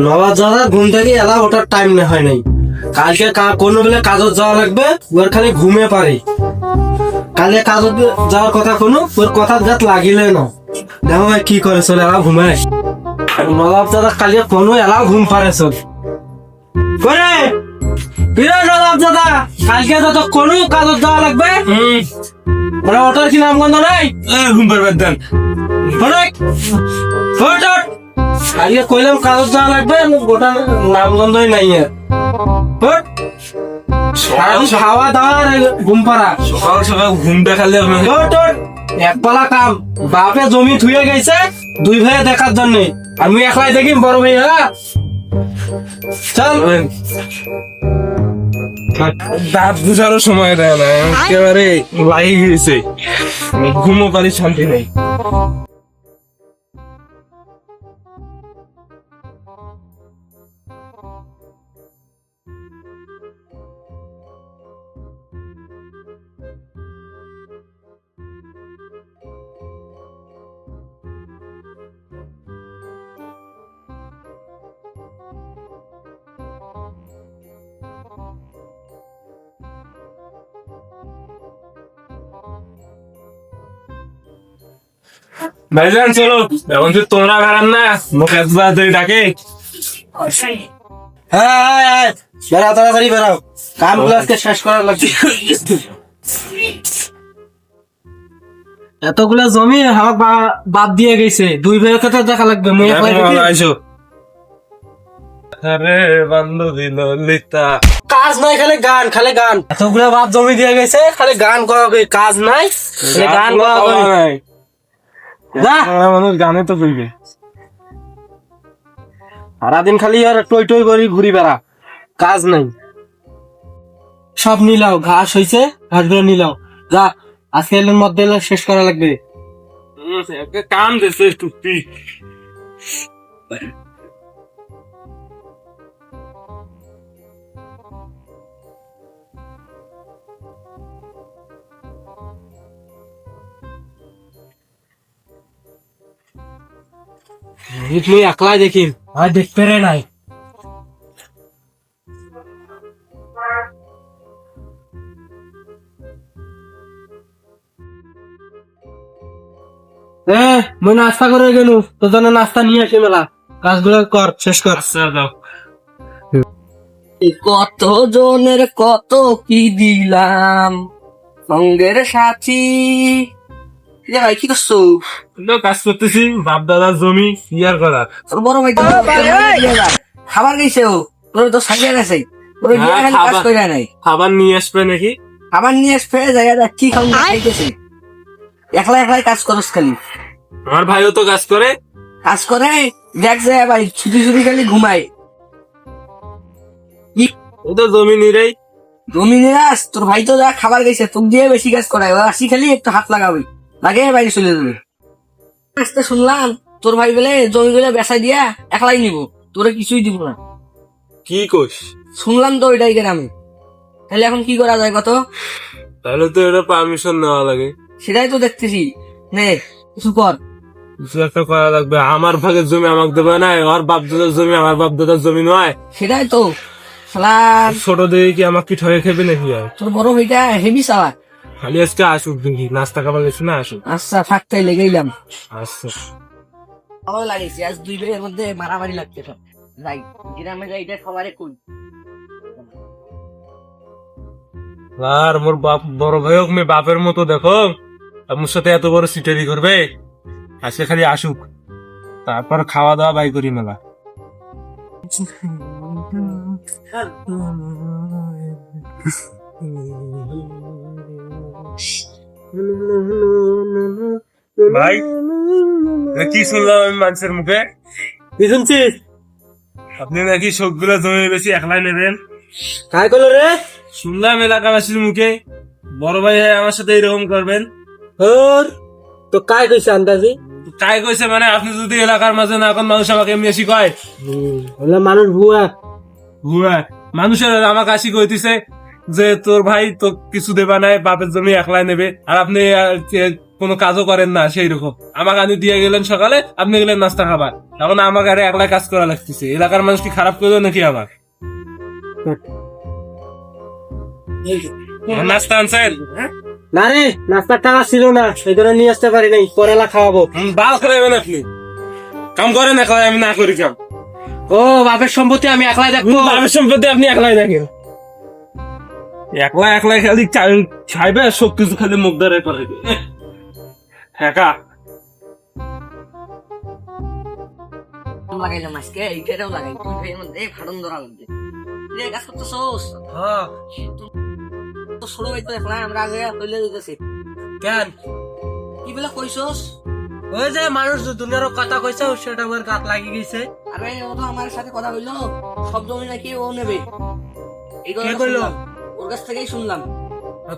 নবাব দাদা ঘুম থেকে এলা ওঠার টাইম হয় নাই। কালকে কোনো বেলা কাজত যাওয়া লাগবে, ওর খালি ঘুমে পারে। কালকে কাজত যাওয়ার কথা কোনো ওর কথা গাত লাগিলে না। দেখো ভাই কি করে চলে এলা ঘুমায়। নবাব দাদা কালকে কোনো এলা ঘুম পারে চল করে। বিরাট নবাব দাদা কালকে তো কোনো কাজত যাওয়া লাগবে, মানে ওটার কি নাম গন্ধ নাই? ঘুম পারবেন দেন। আজকে কইলাম কাগজ যাওয়া লাগবে, গোটা নামগন্ধই নাই। খাওয়া দাওয়া ঘুম পাড়া সকাল সকাল ঘুম দেখালে একপালা কাম। বাপে জমি থুয়ে গেছে 2 ভাইয়ে দেখার জন্য, আমি একলাই দেখি বড় ভাই। হ্যাঁ চল। দাঁত বুঝারও সময় দেয় না, একেবারে লাগি গেছে। ঘুমো পারি, শান্তি নেই। ভাইজান চলো, এখন তো তোমরা বেড়ান না, মুখে ডাকে। হ্যাঁ বেড়াও, তাড়াতাড়ি বেড়াও, কাম ক্লাসকে শেষ করার লাগছে। এতগুলা জমি আমার বাপ দিয়ে গেছে, 2 ভাইয়ের কথা দেখা লাগবে। মুই একলাই দেখি। আইসো আরে বান্ধবী ললিতা, কাজ নাই, খালি গান, খালি গান। এতগুলা বাপ জমি দিয়ে গেছে, খালি গান করা, কাজ নাই, খালি গান করা। মানুষ গানে তো কইবে। সারাদিন খালি আর টই টই করি ঘুরি বেড়া, কাজ নাই। সব নিলাও, ঘাস হয়েছে, ঘাসগুলো নিলাও। যা, আজকে এর মধ্যে শেষ করা লাগবে। কাম দিছে টুপি। মুই একলাই দেখি, আর দেখতে রে নাই। মুই নাস্তা করে গেল, তোর জন্য নাস্তা নিয়ে আসি। মেলা কাজগুলো কর, শেষ কর। কত জনের কত কি দিলাম, সঙ্গের সাথী। ভাই কি করছো? কাজ করতেছি, বাপ দাদার জমি ইয়ার করা। তোর বড় ভাই খাবার গেছে, ও তোর তো সাজিয়ে গেছে, কাজ করে নাই। খাবার নিয়ে আসবে নাকি? খাবার নিয়ে আসবে, জায়গাটা কি খাইতেছে। একলা একলাই কাজ করস খালি। আমার ভাইও তো কাজ করে। কাজ করে দেখ যায় ভাই, ছুটি ছুটি খালি ঘুমায়। ও তো জমি নিরেই। জমি নিয়ে আস, তোর ভাই তো যা খাবার গেছে, তোর দিয়ে বেশি কাজ করায়। আসি খালি একটু হাত লাগাবি, লাগে বাইরে চলে যাবে। আজকে শুনলাম তোর ভাই বলে জমি গুলো বেচা দিয়া একলাই নিব, তোরা কিছুই দিব না। কি কোস? শুনলাম তো ওইটাই গ্রামে। তাহলে এখন কি করা যায় কত? তাহলে তো এটা পারমিশন নেওয়া লাগে। সেটাই তো দেখতেছি, নে কিছু কর। কিছু একটা করা লাগবে। আমার ভাগের জমি আমাকে দেবে না, আমার বাপ দাদার জমি আমার বাপ দাদার জমি নয়। সেটাই তো ছোট দেখে কি আমাকে কি ঠয়ে খেবে নাকি? তোর বড় ভাইটা হেভি চালা। খালি আজকে আসুক দেখি, নাস্তা খাবার গেছে না, আসুক। আচ্ছা থাকতেই লেগেইলাম। আচ্ছা ভালো লাগেছে, আজ 2 ভাইয়ের মধ্যে মারামারি লাগছে। সব যাই গ্রামে যাই, এটা সবারে কই। আর মোর বাপ বড় ভাই হোক, মেয়ে বাপের মতো দেখো, আমার সাথে এত বড় সিটারি করবে। আজকে খালি আসুক, তারপর খাওয়া দাওয়া বাই করি মেলা। ভাই কি শুনলাম আমি মানুষের মুখে? কি শুনছিস? আপনি নাকি সবগুলো জমি বেশি একলাই নেবেন। কাই করলো রে? শুনলাম এলাকাবাসীর মুখে, বড় ভাই আমার সাথে এরকম করবেন। তো কাই কইছে আন্দাজি? কাই কইছে মানে, আপনি যদি এলাকার মাঝে না এখন মানুষ আমাকে এমনি আসি কয়। মানুষ ভুয়া ভুয়া মানুষের আমাকে আসি কইতেছে যে তোর ভাই তো কিছু দেবা নাই, বাপের জমি একলাই নেবে, আর আপনি কোনো কাজও করেন না সেই রকম। আমাকে আনি দিয়ে গেলেন সকালে, আপনি গেলেন নাস্তা খাবার। এখন আমাকে আরে একলা কাজ করা লাগতেছে। এলাকার মানুষ কি খারাপ করলো নাকি আমার? নাস্তা আনছেন? না রে, নাস্তার টাকা ছিল না, সেই জন্য নিয়ে আসতে পারি নাই, পরেলা খাওয়াবো। বাল খাইবেন আপনি? কাম করেন একলাই, আমি না করি কাম। ও বাপের সম্পত্তি আমি একলাই দেখবো? বাপের সম্পত্তি আপনি একলাই দেখেন। একলা একলাই খালি খাইবে আর সব কিছু খালি মুখ ধরে করে হ্যাঁ লাগাইলাম আজকে এইটাও লাগাই তুই ভাইয়ের মধ্যে ফাটন ধরা লাগবে কাজ করতেছোস হ্যাঁ। তো ছোট ভাই তো দেখলাম আমরা আগে হইলে দিতেছি কেন? কি বলে কইছস? ওই যে মানুষ দুনিয়ার কথা কইছে, সেটা আমার গাত লাগি গেছে। আরে ও তো আমার সাথে কথা হইলো, সব জমি নাকি ও নেবে। এই কে কথা কইলো? শুনলাম, ওর কাছ থেকেই শুনলাম।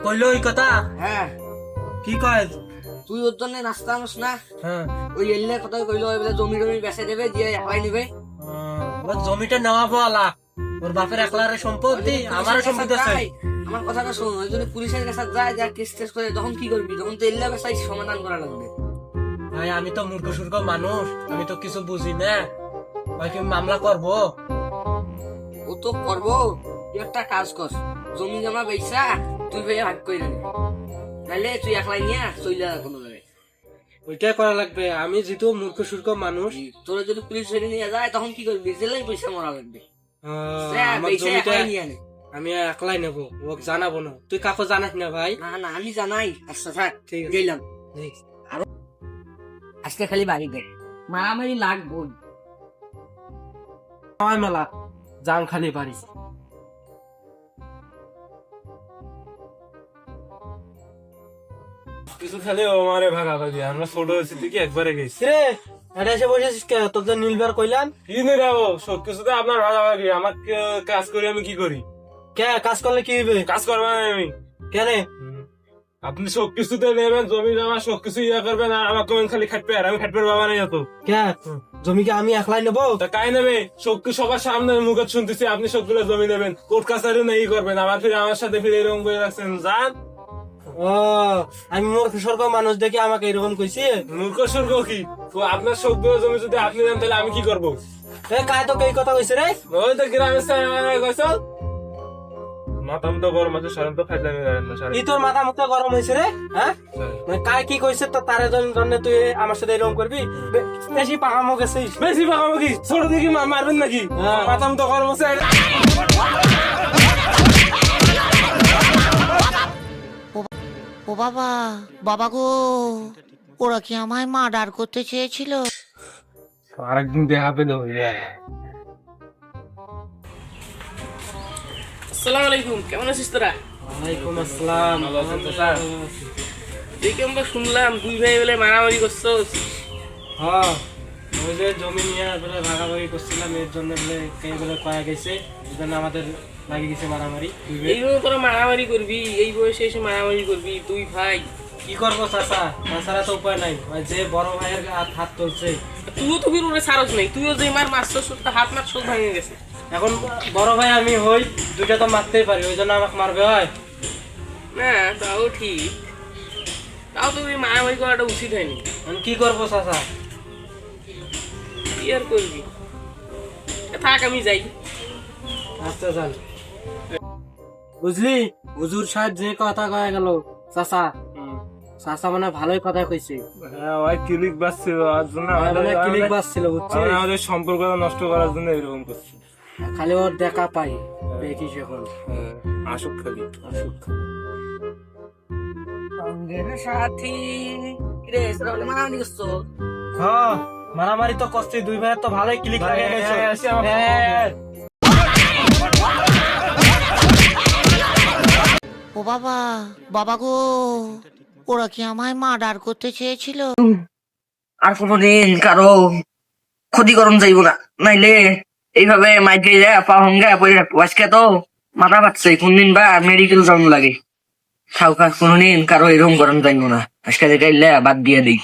কইলো ওই কথা? হ্যাঁ, কি কয়? তুই ওর জন্য নাস্তা আনস না, হ্যাঁ। ওই এলে কথা কইলো এবারে জমি টমি বেচে দেবে, দিয়ে একলাই নিবে। ওর জমিটা নেওয়া বলা, ওর বাপের একলার সম্পত্তি, আমারও সম্পত্তি আছে। আমার কথাটা শোন, ওই জন্য পুলিশের কাছে যায়, যা কেস টেস করে, তখন কি করবি? তখন তো এলে বেচাই সমাধান করা লাগবে। ভাই আমি তো মূর্খ সূর্খ মানুষ, আমি তো কিছু বুঝি না। ভাই কি মামলা করবো? ও তো করবো, তুই একটা কাজ কর, জমি জমা বেচা তুই ভাই ভাগ করে নিবি, নাহলে তুই একলাই নিয়ে চলে যা কোনো জায়গায়। ওইটাই করা লাগবে। আমি যেহেতু মূর্খ সূর্খ মানুষ, তোরা যদি পুলিশ ধরে নিয়ে যায় তখন কি করবি? জেলেই পয়সা মরা লাগবে। আমার বেচে জমিটা একলাই নিয়ে আনে। আমি একলাই নেবো, ওকে জানাবো না। তুই কাকু জানাস না ভাই? না না, আমি জানাই। আচ্ছা থাক, ঠিক আছে। গেলাম। আজকে খালি বাড়ি দে, মারামারি লাগবো। সময় মেলা যান খালি বাড়ি। কিছু খালি ও মারে ভাগাভাগি। আমরা ছোট হয়েছি কি একবারে গেছি রে, এটা এসে বসেছিস কে? তোর যে নীলবার কইলাম। কি নিয়ে যাবো? সব কিছুতে আপনার ভাগাভাগি। আমার কাজ করি, আমি কি করি? কে কাজ করলে কি হইবে? কাজ করবো না আমি। কেন? আপনি সব কিছুতে নেবেন, জমি জমা সব কিছু ইয়া করবেন, আর আমার কমেন খালি খাটবে, আর আমি খাটবে বাবা নেই তো। কে জমিকে আমি একলাই নেবো? তা কাই নেবে? সবার সামনে মুখে শুনতেছি আপনি সবগুলো জমি নেবেন, কোর্ট কাছারি নেই করবেন, আবার ফিরে আমার সাথে ফিরে এরকম করে রাখছেন। যান। ও, আমি মূর্খ সূর্খ মানুষ দেখে আমাকে এরকম কইছি? মূর্খ সুর্খ কি? তো আপনার সবগুলো জমি যদি আপনি নেন তাহলে আমি কি করবো? এ কায় তোকে এই কথা কইছে রে? ওই তো গ্রামের কইস মাতাম তো গরম আছে, সারাম তো খাইতে কি তোর মাথা মুখটা গরম হয়েছে রে? হ্যাঁ, মানে কায় কি কইছে তো তার জন্য তুই আমার সাথে এরকম করবি? বেশি পাকামো গেছিস। বেশি পাকামো কি? ছোট দেখি মারবেন নাকি? হ্যাঁ। মাতাম তো গরম আছে। ও বাবা, বাবা গো, ওরা কি আমায় মার্ডার করতে চেয়েছিল? আরেকদিন দেখা পেলে আসসালামু আলাইকুম, কেমন আছিস তোরা? ওয়ালাইকুম আসসালাম। দেখি আমরা শুনলাম দুই ভাই বলে মারামারি করছস। হ্যাঁ, ওই যে জমি নিয়ে বলে ভাগাভাগি করছিলাম, এর জন্য বলে কে বলে কয়া গেছে, এই জন্য আমাদের লাগিয়ে গেছে মারামারি। এইভাবে তোরা মারামারি করবি? এই বয়সে এসে মারামারি করবি দুই ভাই? কি করবো চাচা, তাছাড়া তো উপায় নাই। ওই যে বড় ভাইয়ের হাত তুলছে, তুইও তো ফির ওরে সারস নাই, তুইও যে মার মারছস তোর হাত মার সব ভাঙে গেছে। এখন বড় ভাই আমি হই, দুইটা তো মারতেই পারি, ওই জন্য আমাকে মারবে হয়? না তাও ঠিক, তাও তো এই মারামারি করাটা উচিত হয়নি। আমি কি করবো চাচা? কি আর করবি, থাক আমি যাই। আচ্ছা যান। বুঝলি, হুজুর সাহেব যে কথা কয়ে গেল চাচা, চাচা মানে ভালোই কথা কইছে। ক্লিক বাজছিল ক্লিক বাজছিল, বুঝছি। আমাদের সম্পর্কটা নষ্ট করার জন্য এরকম করছে। খালি ওর দেখা পাই, দেখিস এখন আসুক খালি আসুক। সঙ্গের সাথী রে সেটা বলে মারামারি করছো? হ্যাঁ, মারামারি তো করছি, দুই ভাইয়ের তো ভালোই ক্লিক লাগে গেছে। ও বাবা, বাবা গো, ওরা কি আমায় মার্ডার করতে চেয়েছিল? আর কোনদিন কারো ক্ষতিকরণ যাইব না, নাইলে এইভাবে মাইকে যায় পা হঙ্গা পড়ে রাখবো। আজকে তো মাথা পাচ্ছে, কোনদিন বা মেডিকেল যাওয়ান লাগে। খাও খা, কোনদিন কারো এরকম গরম যাইব না। আজকে দেখাইলে বাদ দিয়ে দিই।